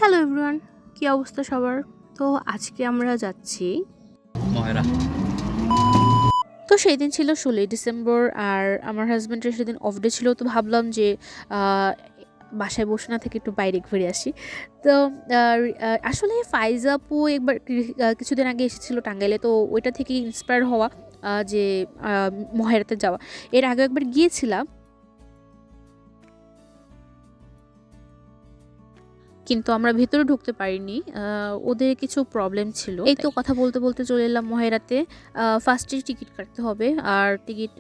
Hello everyone, কী অবস্থা সবার? তো আজকে আমরা যাচ্ছি মহেরা। তো সেই দিন ছিল 16ই ডিসেম্বর, আর আমার হাজব্যান্ডের সেদিন অফ ডে ছিল। তো ভাবলাম যে আহ, বাসায় বসে না থেকে একটু বাইরে ঘুরে আসি। তো আসলে ফাইজা আপু একবার কিছুদিন আগে এসেছিল টাঙ্গাইলে, তো ওইটা থেকে ইন্সপায়ার হওয়া যে মহেরাতে যাওয়া। এর আগে একবার গিয়েছিলাম, কিন্তু আমরা ভেতরে ঢুকতে পারিনি, ওদের কিছু প্রবলেম ছিল। এই তো কথা বলতে বলতে চলে এলাম মহেরাতে। ফার্স্টে টিকিট কাটতে হবে, আর টিকিট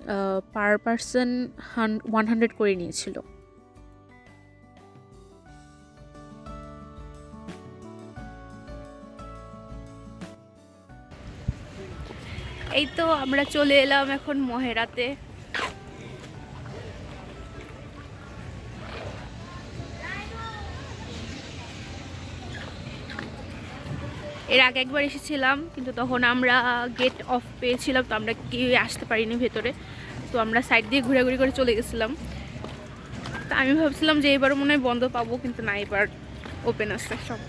পার পারসন 100 করে নিয়েছিল। এই তো আমরা চলে এলাম এখন মহেরাতে। এর আগে একবার এসেছিলাম, কিন্তু তখন আমরা গেট অফ পেয়েছিলাম, তো আমরা কেউ আসতে পারিনি ভেতরে। তো আমরা সাইড দিয়ে ঘোরাঘুরি করে চলে গেছিলাম। তো আমি ভাবছিলাম যে এবারও মনে হয় বন্ধ পাবো, কিন্তু না, এবার ওপেন আছে সব।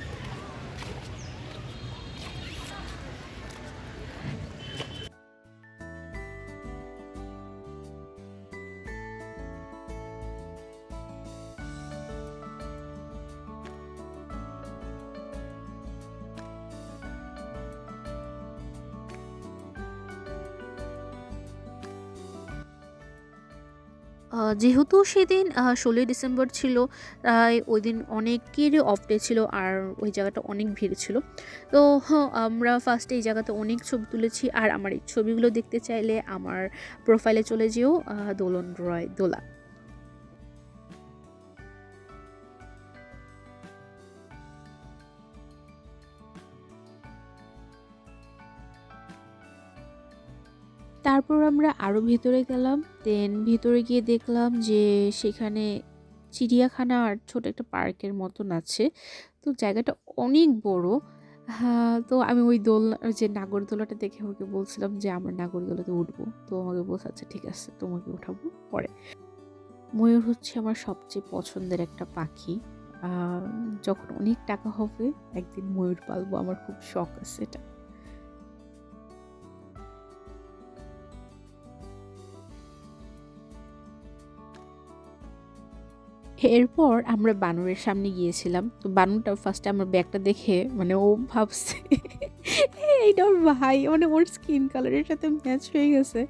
যেহেতু সেদিন 16ই ডিসেম্বর ছিল, তাই ওই দিন অনেকেরই অফ ডে ছিল, আর ওই জায়গাটা অনেক ভিড় ছিল। তো আমরা ফার্স্টে এই জায়গাতে অনেক ছবি তুলেছি, আর আমার এই ছবিগুলো দেখতে চাইলে আমার প্রোফাইলে চলে যেও, দোলন রয় দোলা। তারপর আমরা আরও ভেতরে গেলাম। দেন ভেতরে গিয়ে দেখলাম যে সেখানে চিড়িয়াখানা আর ছোট একটা পার্কের মতন আছে। তো জায়গাটা অনেক বড়। হ্যাঁ, তো আমি ওই দোলনা, যে নাগরদোলাটা দেখে ওকে বলছিলাম যে আমরা নাগরদোলাতে উঠবো। তো আমাকে বলছে আচ্ছা ঠিক আছে, তোমাকে উঠাবো পরে। ময়ূর হচ্ছে আমার সবচেয়ে পছন্দের একটা পাখি। যখন অনেক টাকা হবে একদিন ময়ূর পালবো, আমার খুব শখ আছে এটা। এরপর আমরা বানরের সামনে গিয়েছিলাম। তো বানরটা ফার্স্টে আমার ব্যাগটা দেখে মানে ও ভাবছে এইটা ওর ভাই, মানে ওর স্কিন কালারের সাথে ম্যাচ হয়ে গেছে।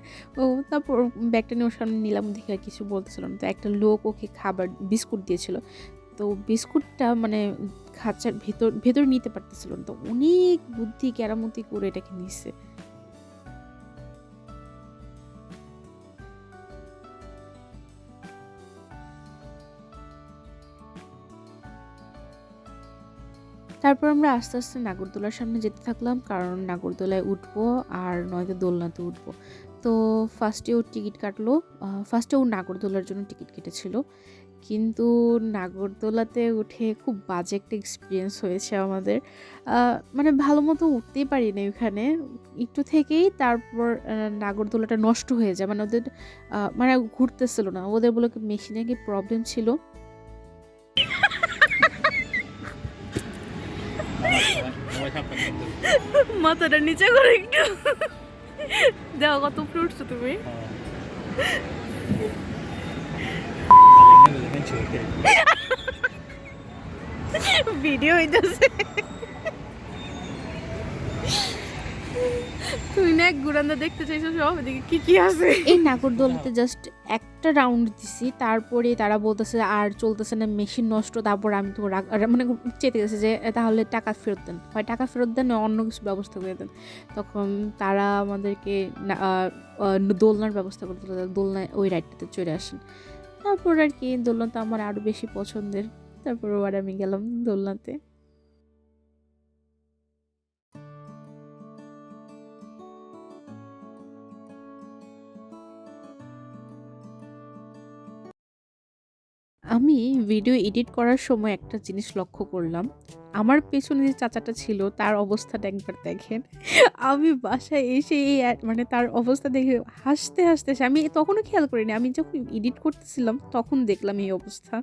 ও তারপর ব্যাগটা নিয়ে ওর সামনে নিলাম, দেখে আর কিছু বলতেছিল না। তো একটা লোক ওকে খাবার বিস্কুট দিয়েছিল, তো বিস্কুটটা মানে খাঁচার ভেতর ভেতর নিতে পারতেছিল না। তো অনেক বুদ্ধি কেরামতি করে এটাকে নিচ্ছে। তারপর আমরা আস্তে আস্তে নাগরদোলার সামনে যেতে থাকলাম, কারণ নাগরদোলায় উঠবো আর নয়তো দোলনাতে উঠবো। তো ফার্স্টে ও টিকিট কাটলো, ফার্স্টে ও নাগরদোলার জন্য টিকিট কেটেছিল, কিন্তু নাগরদোলাতে উঠে খুব বাজে একটা এক্সপিরিয়েন্স হয়েছে আমাদের। মানে ভালো মতো উঠতেই পারি না ওখানে, একটু থেকেই তারপর নাগরদোলাটা নষ্ট হয়ে যায়, মানে ওদের মানে ঘুরতেছিল না, ওদের বলে মেশিনে কি প্রবলেম ছিল। মাথাটা নিচে করে একটু দেখো কত উপরে উঠছো তুমি। ভিডিও হইতেছে, তুমি না এক গুরান্দা দেখতে চাইছো সব, এদিকে কি কি আছে। এই নাগরদোলাতে জাস্ট একটা রাউন্ড দিছি, তারপরে তারা বলতেছে আর চলতেছে না, মেশিন নষ্ট। তারপর আমি তো মানে চেতে গেছে যে তাহলে টাকা ফেরত দেন, হয় টাকা ফেরত দেন, অন্য কিছু ব্যবস্থা করে দেন। তখন তারা আমাদেরকে দোলনার ব্যবস্থা করতে, দোলনায় ওই রাইডটাতে চলে আসেন। তারপর আর কি, দোলনাটা আমার আরও বেশি পছন্দের। তারপর আবার আমি গেলাম দোলনাতে। আমি ভিডিও এডিট করার সময় একটা জিনিস লক্ষ্য করলাম, আমার পেছনে যে চাচাটা ছিল তার অবস্থাটা একবার দেখেন। আমি বাসায় এসে মানে তার অবস্থা দেখে হাসতে হাসতে আমি তখনও খেয়াল করিনি, আমি যখন এডিট করতেছিলাম তখন দেখলাম এই অবস্থা।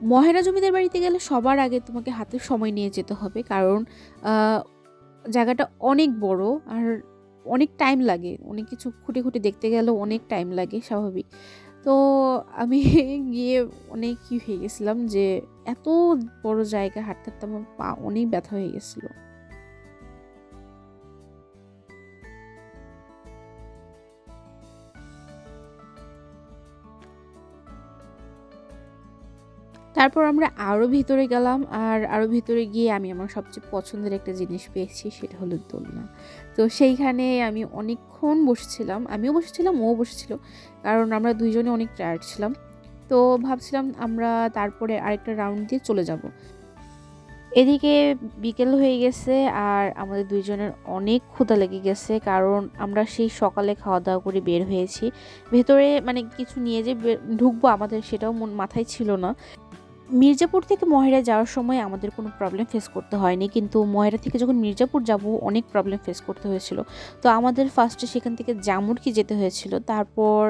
মহেরা জমিদার বাড়িতে গেলে সবার আগে তোমাকে হাতে সময় নিয়ে যেতে হবে, কারণ জায়গাটা অনেক বড় আর অনেক টাইম লাগে, অনেক কিছু খুঁটে খুঁটে দেখতে গেলেও অনেক টাইম লাগে স্বাভাবিক। তো আমি গিয়ে অনেক হয়ে গেছিলাম যে এত বড় জায়গা হাঁটতে হাঁটতে আমার পা অনেক ব্যথা হয়ে গেছিলো। তারপর আমরা আরও ভিতরে গেলাম, আর আরও ভিতরে গিয়ে আমি আমার সবচেয়ে পছন্দের একটা জিনিস পেয়েছি, সেটা হলো দোলনা। তো সেইখানে আমি অনেকক্ষণ বসেছিলাম, আমিও বসেছিলাম, ও বসেছিল, কারণ আমরা দুইজনে অনেক টায়ার্ড ছিলাম। তো ভাবছিলাম আমরা তারপরে আরেকটা রাউন্ড দিয়ে চলে যাব। এদিকে বিকেল হয়ে গেছে আর আমাদের দুইজনের অনেক ক্ষুধা লেগে গেছে, কারণ আমরা সেই সকালে খাওয়া দাওয়া করে বের হয়েছি। ভেতরে মানে কিছু নিয়ে যে ঢুকবো আমাদের সেটাও মাথায় ছিল না। মির্জাপুর থেকে মহেরা যাওয়ার সময় আমাদের কোনো প্রবলেম ফেস করতে হয়নি, কিন্তু মহেরা থেকে যখন মির্জাপুর যাব অনেক প্রবলেম ফেস করতে হয়েছিল। তো আমাদের ফার্স্টে সেখান থেকে জামুরকি যেতে হয়েছিল। তারপর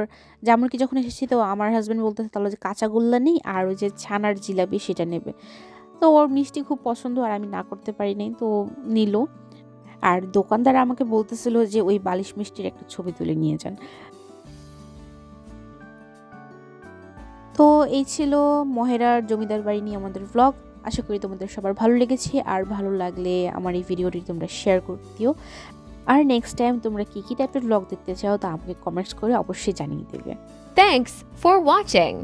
জামুরকি যখন এসেছি তো আমার হাজব্যান্ড বলতেছে তাহলে যে কাঁচাগোল্লা নেই আর ওই যে ছানার জিলাপি সেটা নেবে। তো ওর মিষ্টি খুব পছন্দ আর আমি না করতে পারি নাই, তো নিল। আর দোকানদার আমাকে বলতেছিল যে ওই বালিশ মিষ্টির একটা ছবি তুলে নিয়ে যান। তো এই ছিল মহেরার জমিদার বাড়ি নিয়ে আমাদের ভ্লগ। আশা করি তোমাদের সবার ভালো লেগেছে, আর ভালো লাগলে আমার এই ভিডিওটি তোমরা শেয়ার করে দিও। আর নেক্সট টাইম তোমরা কী টাইপের ভ্লগ দেখতে চাও তা আমাকে কমেন্টস করে অবশ্যই জানিয়ে দেবে। Thanks for watching.